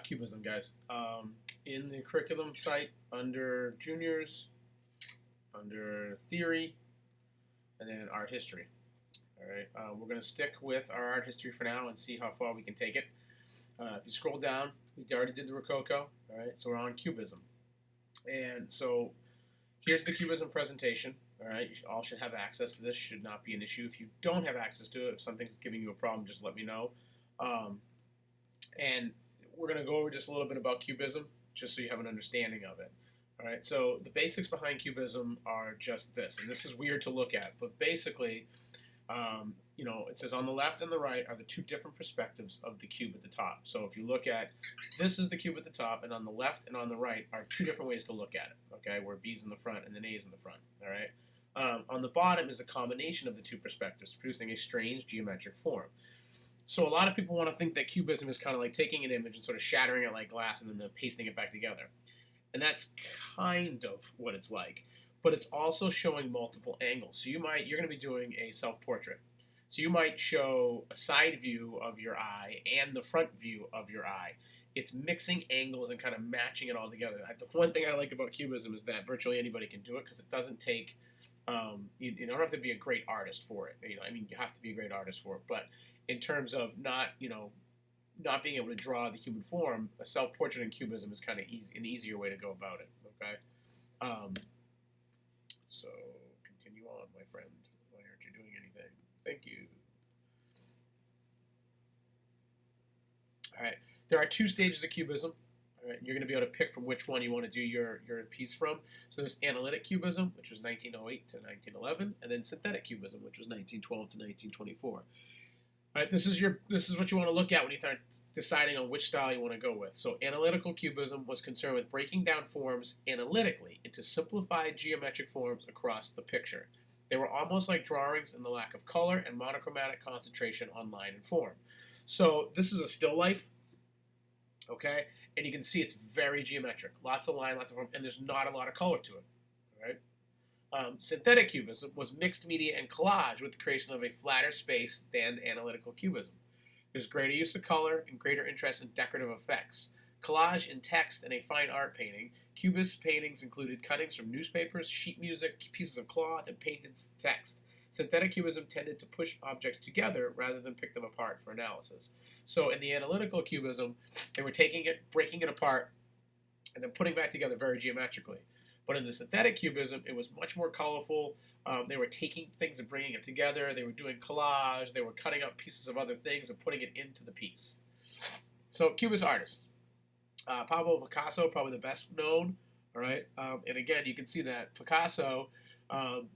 Cubism, guys. In the curriculum site, under juniors, under theory, and then art history. All right, we're going to stick with our art history for now and see how far we can take it. If you scroll down, we already did the Rococo. All right, so we're on Cubism. And so here's the Cubism presentation. All right, you all should have access to this. Should not be an issue. If you don't have access to it, if something's giving you a problem, just let me know. And we're going to go over just a little bit about Cubism, just so you have an understanding of it. All right, so the basics behind Cubism are just this, and this is weird to look at, but basically, it says on the left and the right are the two different perspectives of the cube at the top. So if you look at, this is the cube at the top, and on the left and on the right are two different ways to look at it, okay, where B's in the front and then A's in the front, all right? On the bottom is a combination of the two perspectives, producing a strange geometric form. So a lot of people want to think that Cubism is kind of like taking an image and sort of shattering it like glass and then pasting it back together. And that's kind of what it's like. But it's also showing multiple angles. So you're going to be doing a self-portrait. So you might show a side view of your eye and the front view of your eye. It's mixing angles and kind of matching it all together. The one thing I like about Cubism is that virtually anybody can do it because it doesn't take, you don't have to be a great artist for it. You have to be a great artist for it. But in terms of not being able to draw the human form, a self-portrait in Cubism is kind of an easier way to go about it, okay? So continue on, my friend. Why aren't you doing anything? Thank you. All right, there are two stages of Cubism. All right, you're going to be able to pick from which one you want to do your piece from. So there's analytic Cubism, which was 1908 to 1911, and then synthetic Cubism, which was 1912 to 1924. All right, this is what you want to look at when you start deciding on which style you want to go with. So analytical Cubism was concerned with breaking down forms analytically into simplified geometric forms across the picture. They were almost like drawings in the lack of color and monochromatic concentration on line and form. So this is a still life, okay? And you can see it's very geometric. Lots of line, lots of form, and there's not a lot of color to it, all right? Synthetic Cubism was mixed media and collage with the creation of a flatter space than analytical Cubism. There's greater use of color and greater interest in decorative effects. Collage in text and a fine art painting. Cubist paintings included cuttings from newspapers, sheet music, pieces of cloth, and painted text. Synthetic Cubism tended to push objects together rather than pick them apart for analysis. So in the analytical Cubism, they were taking it, breaking it apart, and then putting it back together very geometrically. But in the synthetic Cubism, it was much more colorful. They were taking things and bringing it together. They were doing collage. They were cutting up pieces of other things and putting it into the piece. So Cubist artists. Pablo Picasso, probably the best known. All right. And again, you can see that Picasso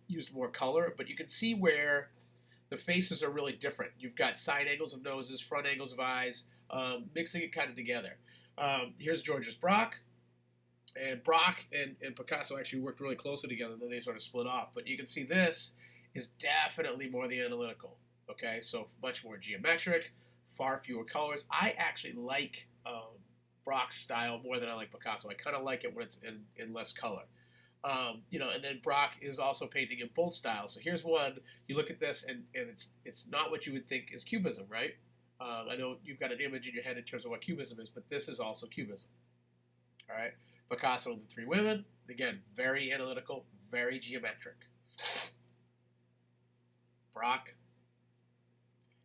used more color, but you can see where the faces are really different. You've got side angles of noses, front angles of eyes, mixing it kind of together. Here's Georges Braque. And Braque and Picasso actually worked really closely together, then they sort of split off. But you can see this is definitely more the analytical. Okay, so much more geometric, far fewer colors. I actually like Braque's style more than I like Picasso. I kind of like it when it's in less color. And then Braque is also painting in both styles. So here's one. You look at this, and it's not what you would think is Cubism, right? I know you've got an image in your head in terms of what Cubism is, but this is also Cubism. All right. Picasso and the Three Women, again, very analytical, very geometric. Braque.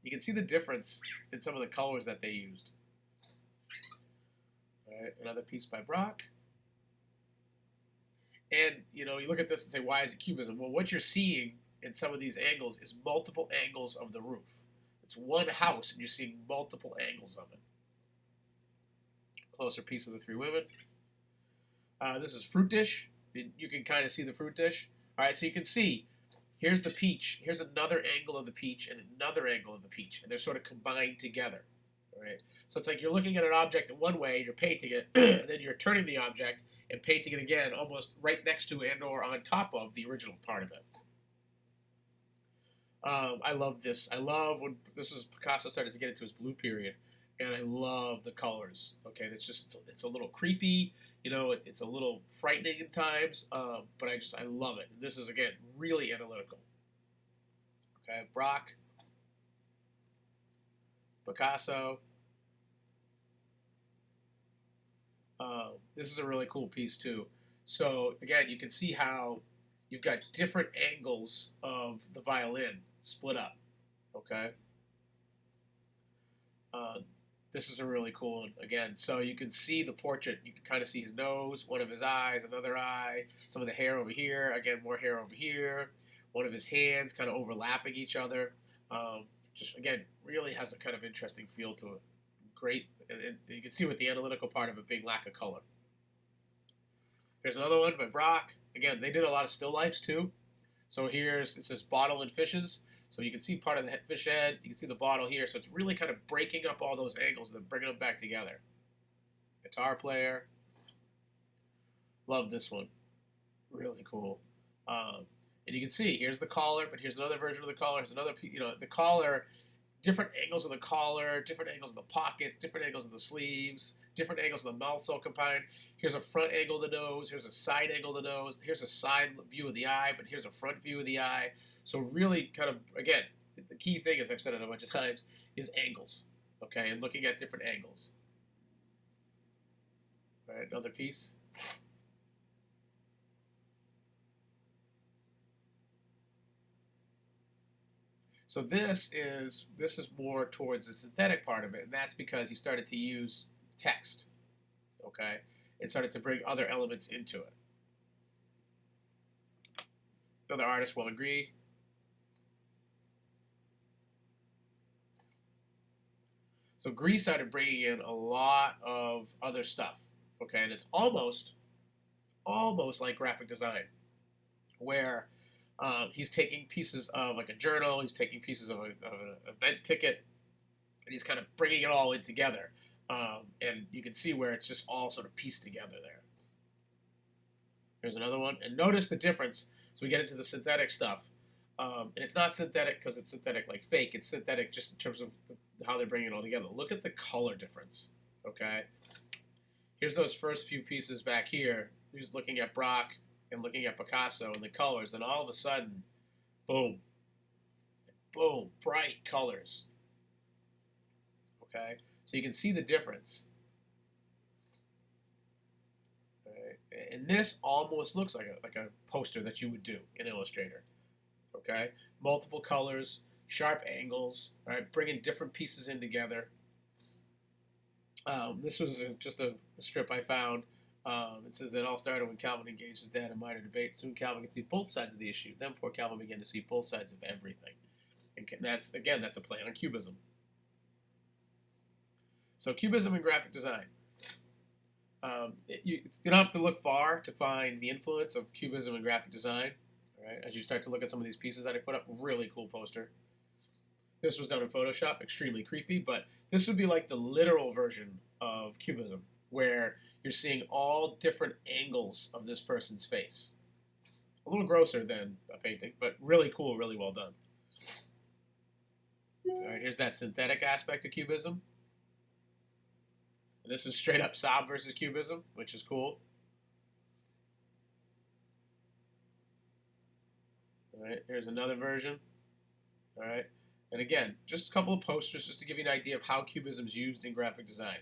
You can see the difference in some of the colors that they used. All right, another piece by Braque. And, you look at this and say, why is it Cubism? Well, what you're seeing in some of these angles is multiple angles of the roof. It's one house, and you're seeing multiple angles of it. Closer piece of the Three Women. This is fruit dish. You can kind of see the fruit dish. All right, so you can see, here's the peach. Here's another angle of the peach and another angle of the peach, and they're sort of combined together. All right, so it's like you're looking at an object in one way, you're painting it, and then you're turning the object and painting it again, almost right next to and or on top of the original part of it. I love this. I love when Picasso started to get into his blue period, and I love the colors. Okay, it's a little creepy. It's a little frightening at times, but I love it. This is, again, really analytical. Okay, Braque, Picasso, This is a really cool piece too. So again, you can see how you've got different angles of the violin split up. Okay. Uh, this is a really cool one again. So you can see the portrait. You can kind of see his nose, one of his eyes, another eye, some of the hair over here. Again, more hair over here. One of his hands kind of overlapping each other. Just again, really has a kind of interesting feel to it. Great. And you can see with the analytical part of a big lack of color. Here's another one by Brock. Again, they did a lot of still lifes too. So it says bottle and fishes. So you can see part of the fish head. You can see the bottle here. So it's really kind of breaking up all those angles and then bringing them back together. Guitar player. Love this one. Really cool. And you can see, here's the collar, but here's another version of the collar. Here's another, the collar, different angles of the collar, different angles of the pockets, different angles of the sleeves, different angles of the mouth so combined. Here's a front angle of the nose. Here's a side angle of the nose. Here's a side view of the eye, but here's a front view of the eye. So really kind of, again, the key thing, as I've said it a bunch of times, is angles, okay, and looking at different angles. All right, another piece. So this is more towards the synthetic part of it, and that's because he started to use text, okay, and started to bring other elements into it. Another artist will agree. So Grease started bringing in a lot of other stuff, okay, and it's almost like graphic design, where he's taking pieces of like a journal, he's taking pieces of an event ticket, and he's kind of bringing it all in together. And you can see where it's just all sort of pieced together there. Here's another one, and notice the difference. So we get into the synthetic stuff, and it's not synthetic because it's synthetic like fake. It's synthetic just in terms of how they're bringing it all together. Look at the color difference. Okay, here's those first few pieces back here. He's looking at Brock and looking at Picasso and the colors, and all of a sudden, boom, boom, bright colors. Okay, so you can see the difference. Right? And this almost looks like a poster that you would do in Illustrator. Okay, multiple colors, sharp angles, right? Bringing different pieces in together. This was just a strip I found. It says that it all started when Calvin engaged his dad in minor debate. Soon Calvin could see both sides of the issue. Then poor Calvin began to see both sides of everything. And that's a play on Cubism. So Cubism and graphic design. You don't have to look far to find the influence of Cubism and graphic design. All right, as you start to look at some of these pieces that I put up, really cool poster. This was done in Photoshop, extremely creepy, but this would be like the literal version of Cubism, where you're seeing all different angles of this person's face. A little grosser than a painting, but really cool, really well done. All right, here's that synthetic aspect of Cubism. And this is straight up Saab versus Cubism, which is cool. All right, here's another version. All right, and again, just a couple of posters just to give you an idea of how Cubism is used in graphic design.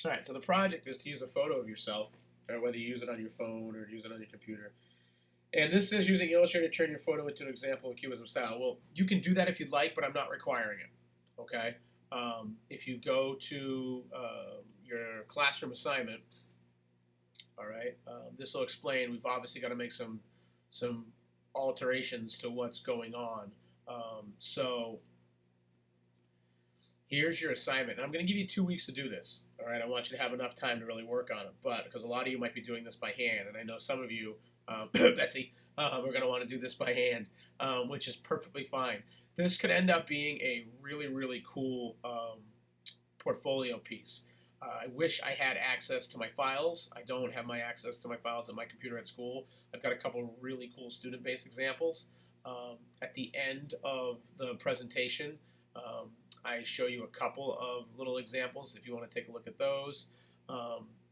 All right, so the project is to use a photo of yourself, or whether you use it on your phone or use it on your computer. And this says using Illustrator to turn your photo into an example of Cubism style. Well, you can do that if you'd like, but I'm not requiring it. Okay? If you go to your classroom assignment, all right, this will explain. We've obviously got to make some alterations to what's going on. So here's your assignment. And I'm going to give you 2 weeks to do this. All right, I want you to have enough time to really work on it. But because a lot of you might be doing this by hand, and I know some of you, Betsy, we're going to want to do this by hand, which is perfectly fine. This could end up being a really, really cool portfolio piece. I wish I had access to my files. I don't have my access to my files at my computer at school. I've got a couple of really cool student-based examples. At the end of the presentation, I show you a couple of little examples if you want to take a look at those,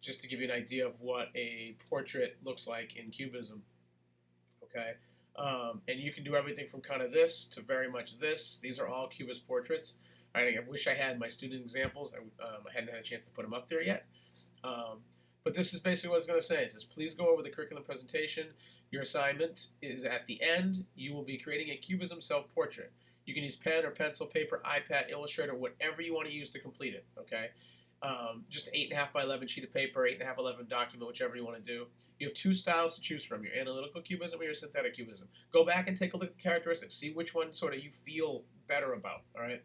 just to give you an idea of what a portrait looks like in Cubism. Okay, And you can do everything from kind of this to very much this. These are all Cubist portraits. I wish I had my student examples. I hadn't had a chance to put them up there yet. But this is basically what it's going to say. It says, please go over the curriculum presentation. Your assignment is at the end. You will be creating a Cubism self-portrait. You can use pen or pencil, paper, iPad, Illustrator, whatever you want to use to complete it, okay? Just 8.5 by 11 sheet of paper, 8.5 11 document, whichever you want to do. You have two styles to choose from, your analytical cubism or your synthetic cubism. Go back and take a look at the characteristics. See which one sort of you feel better about, all right?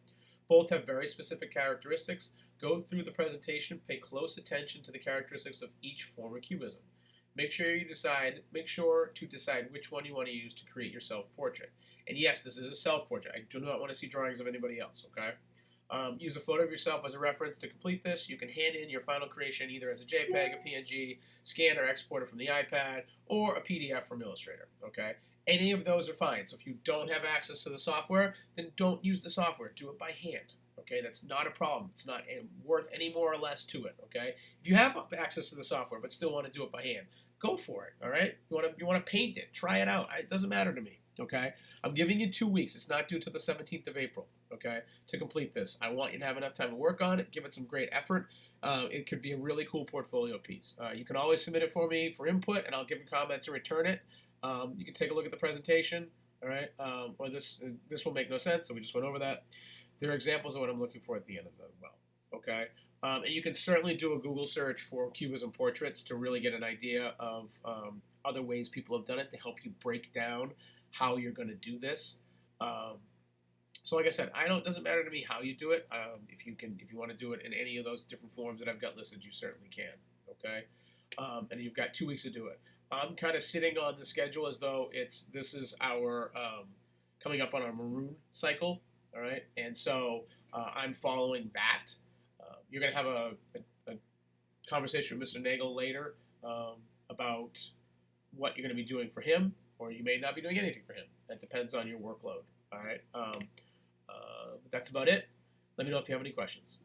Both have very specific characteristics. Go through the presentation, pay close attention to the characteristics of each form of cubism. Make sure to decide which one you want to use to create your self-portrait. And yes, this is a self-portrait. I do not want to see drawings of anybody else, okay? Use a photo of yourself as a reference to complete this. You can hand in your final creation either as a JPEG, a PNG, scan or export it from the iPad, or a PDF from Illustrator, okay? Any of those are fine. So if you don't have access to the software, then don't use the software. Do it by hand, okay? That's not a problem. It's not worth any more or less to it, okay? If you have access to the software but still want to do it by hand, go for it, all right? You want to paint it. Try it out. It doesn't matter to me, okay? I'm giving you 2 weeks. It's not due to the 17th of April, okay, to complete this. I want you to have enough time to work on it, give it some great effort. It could be a really cool portfolio piece. You can always submit it for me for input, and I'll give you comments and return it. You can take a look at the presentation, all right, or this will make no sense, so we just went over that. There are examples of what I'm looking for at the end as well, okay? And you can certainly do a Google search for Cubism portraits to really get an idea of other ways people have done it to help you break down how you're going to do this. So like I said, it doesn't matter to me how you do it. If you want to do it in any of those different forms that I've got listed, you certainly can, okay? And you've got 2 weeks to do it. I'm kind of sitting on the schedule as though this is our coming up on our maroon cycle, all right? And so I'm following that. You're going to have a conversation with Mr. Nagel later about what you're going to be doing for him, or you may not be doing anything for him. That depends on your workload, all right? But that's about it. Let me know if you have any questions.